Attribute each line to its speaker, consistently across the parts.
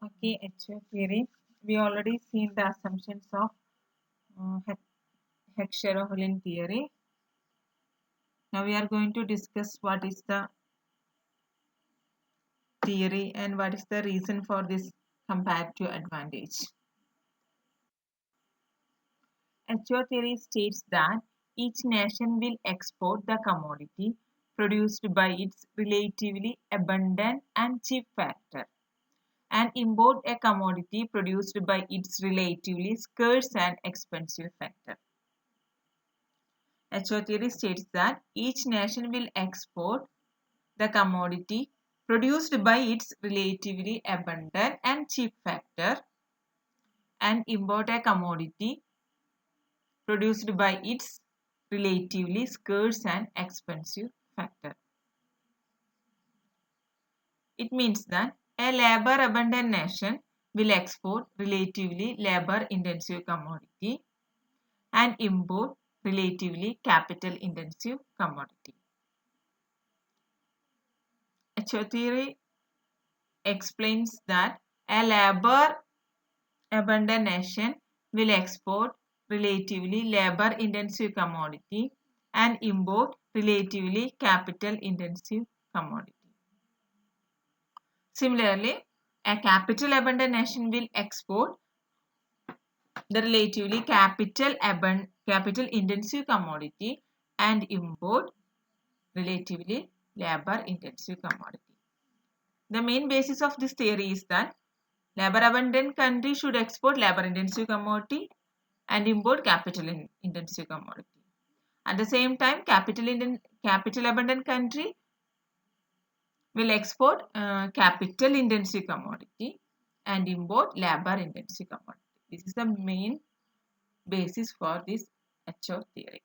Speaker 1: Okay, HO theory. We already seen the assumptions of Heck-Sherholin theory. Now we are going to discuss what is the theory and what is the reason for this comparative advantage. HO theory states that each nation will export the commodity produced by its relatively abundant and cheap factor and import a commodity produced by its relatively scarce and expensive factor. HO theory states that each nation will export the commodity produced by its relatively abundant and cheap factor and import a commodity produced by its relatively scarce and expensive factor. It means that a labor abundant nation will export relatively labor intensive commodity and import relatively capital intensive commodity. HO theory explains that a labor abundant nation will export relatively labor intensive commodity and import relatively capital intensive commodity. Similarly, a capital abundant nation will export the relatively capital intensive commodity and import relatively labor intensive commodity. The main basis of this theory is that labor abundant country should export labor intensive commodity and import capital intensive commodity. At the same time, capital abundant country will export capital intensive commodity and import labor intensive commodity. This is the main basis for this HO theory.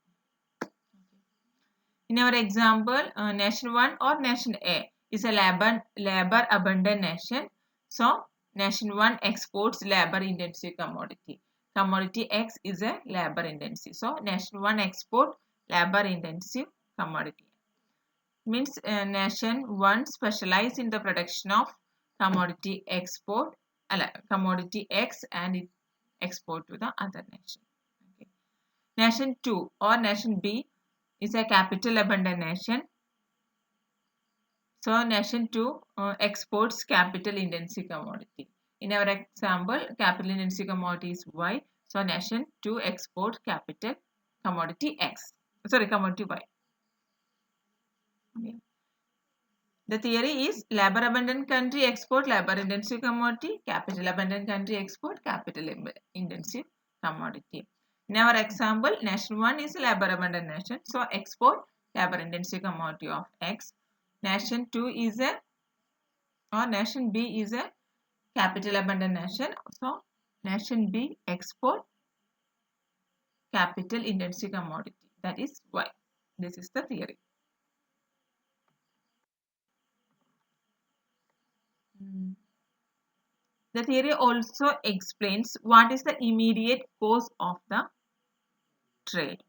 Speaker 1: In our example, nation 1 or nation A is a labor abundant nation. So, nation 1 exports labor intensive commodity. Commodity X is a labor intensive. So, nation 1 export labor intensive commodity. Means nation 1 specialize in the production of commodity commodity X and it export to the other nation. Okay. Nation 2 or nation B is a capital abundant nation. So, nation 2 exports capital intensive commodity. In our example, capital intensive commodity is Y. So, nation 2 exports capital commodity X. Sorry, commodity Y. Okay. The theory is labor abundant country export labor intensive commodity, capital abundant country export capital intensive commodity. In our example, nation 1 is a labor abundant nation. So, export labor intensive commodity of X. Nation 2 is a or nation B is a capital abundant nation. So, nation B export capital intensive commodity, that is Y. This is the theory. The theory also explains what is the immediate cause of the trade.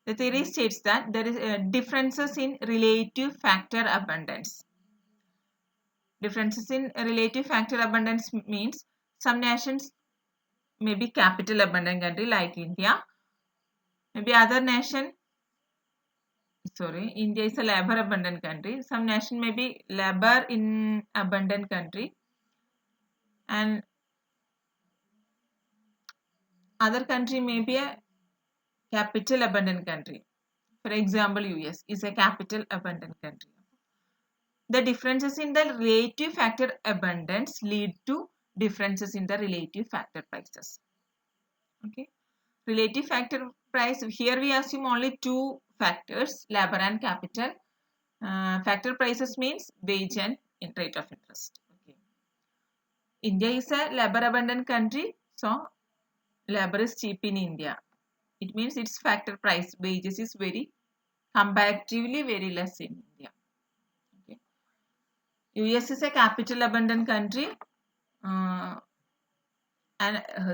Speaker 1: The theory states that there is differences in relative factor abundance. Differences in relative factor abundance means some nations may be capital abundant country like India. Maybe other nation, India is a labor abundant country. Some nation may be labor in abundant country and other country may be a capital abundant country. For example, US is a capital abundant country. The differences in the relative factor abundance lead to differences in the relative factor prices. Okay. Relative factor price, here we assume only two factors, labor and capital. Factor prices means wage and rate of interest. Okay. India is a labor abundant country, so labor is cheap in India. It means its factor price wages is comparatively very less in India. Okay. US is a capital abundant country and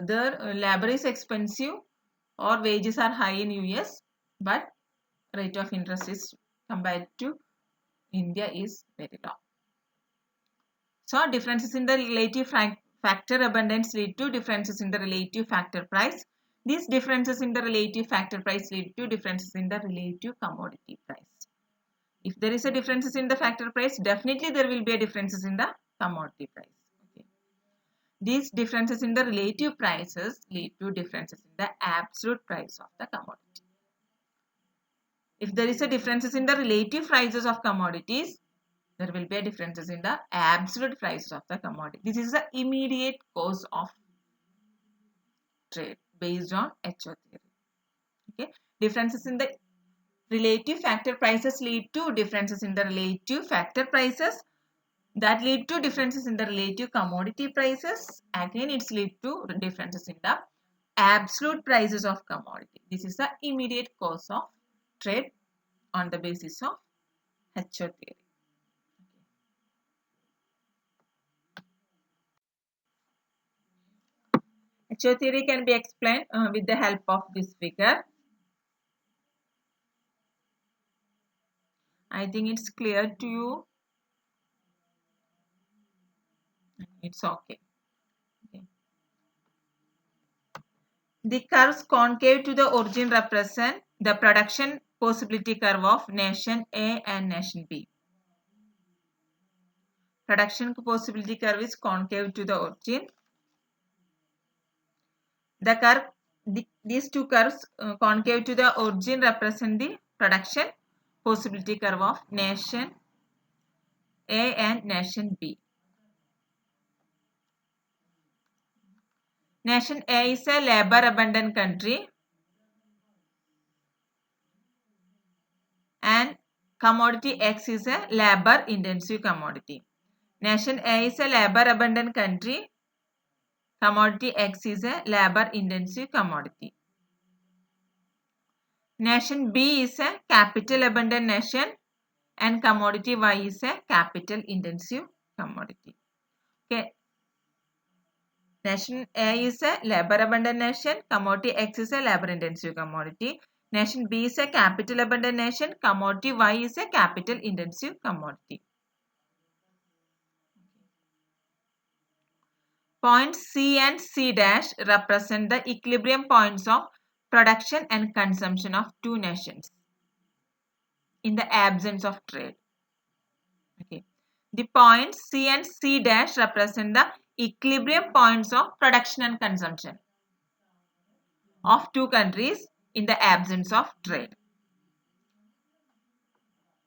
Speaker 1: their labor is expensive or wages are high in US, but rate of interest is compared to India is very low. So differences in the relative factor abundance lead to differences in the relative factor price. These differences in the relative factor price lead to differences in the relative commodity price. If there is a differences in the factor price, definitely there will be a differences in the commodity price. Okay. These differences in the relative prices lead to differences in the absolute price of the commodity. If there is a differences in the relative prices of commodities, there will be a differences in the absolute price of the commodity. This is the immediate cause of trade based on HO theory. Okay, differences in the relative factor prices lead to differences in the relative factor prices that lead to differences in the relative commodity prices. Again, it's lead to differences in the absolute prices of commodity. This is the immediate cause of trade on the basis of HO theory. HO theory can be explained with the help of this figure. I think it's clear to you. It's okay. The curves concave to the origin represent the production possibility curve of nation A and nation B. Production possibility curve is concave to the origin. The curve, these two curves concave to the origin represent the production possibility curve of nation A and nation B. Nation A is a labor abundant country and commodity X is a labor intensive commodity. Nation A is a labor abundant country. Commodity X is a labor intensive commodity. Nation B is a capital abundant nation and commodity Y is a capital intensive commodity. Okay. Nation A is a labor abundant nation. Commodity X is a labor intensive commodity. Nation B is a capital abundant nation. Commodity Y is a capital intensive commodity. Points C and C dash represent the equilibrium points of production and consumption of two nations in the absence of trade. Okay. The points C and C dash represent the equilibrium points of production and consumption of two countries in the absence of trade.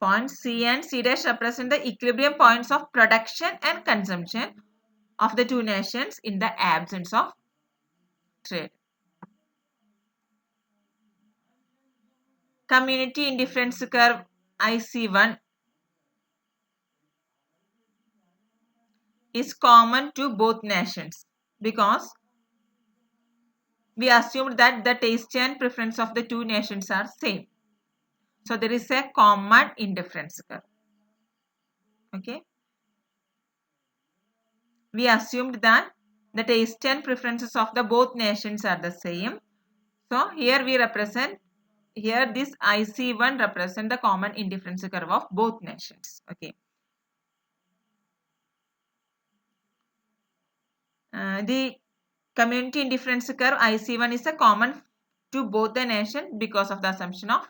Speaker 1: Points C and C dash represent the equilibrium points of production and consumption of the two nations in the absence of trade. Community indifference curve IC1 is common to both nations because we assumed that the taste and preference of the two nations are same. So there is a common indifference curve. Okay. We assumed that the taste and preferences of the both nations are the same. So here we represent, here this IC1 represent the common indifference curve of both nations. Okay. The community indifference curve IC1 is a common to both the nation because of the assumption of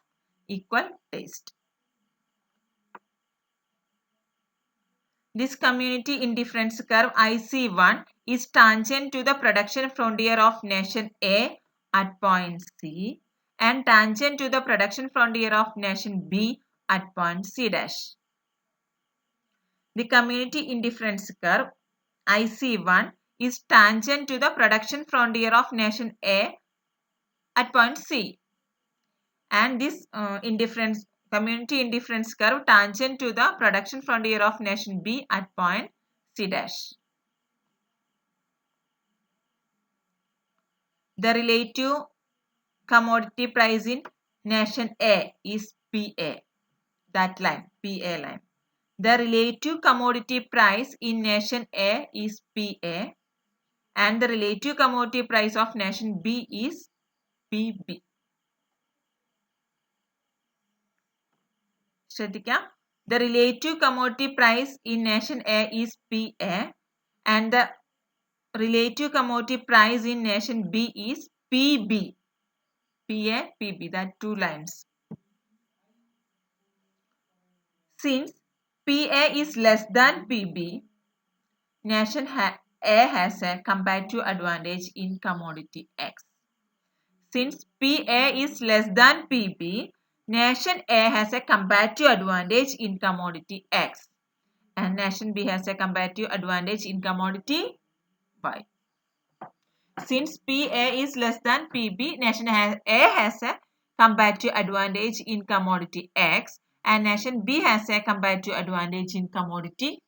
Speaker 1: equal taste. This community indifference curve IC1 is tangent to the production frontier of nation A at point C and tangent to the production frontier of nation B at point C dash. The community indifference curve IC1 is tangent to the production frontier of nation A at point C, and this community indifference curve tangent to the production frontier of nation B at point C dash. The relative commodity price in nation A is PA, that line, PA line. The relative commodity price in nation A is PA and the relative commodity price of nation B is PB. ശ്രദ്ധിക്കാം. The relative commodity price in nation A is PA and the relative commodity price in nation B is PB. PA, PB, that two lines. Since PA is less than PB, nation A has a comparative advantage in commodity X. Since PA is less than PB, nation A has a comparative advantage in commodity X. And nation B has a comparative advantage in commodity Y. Since PA is less than PB, nation A has a comparative advantage in commodity X and nation B has a comparative advantage in commodity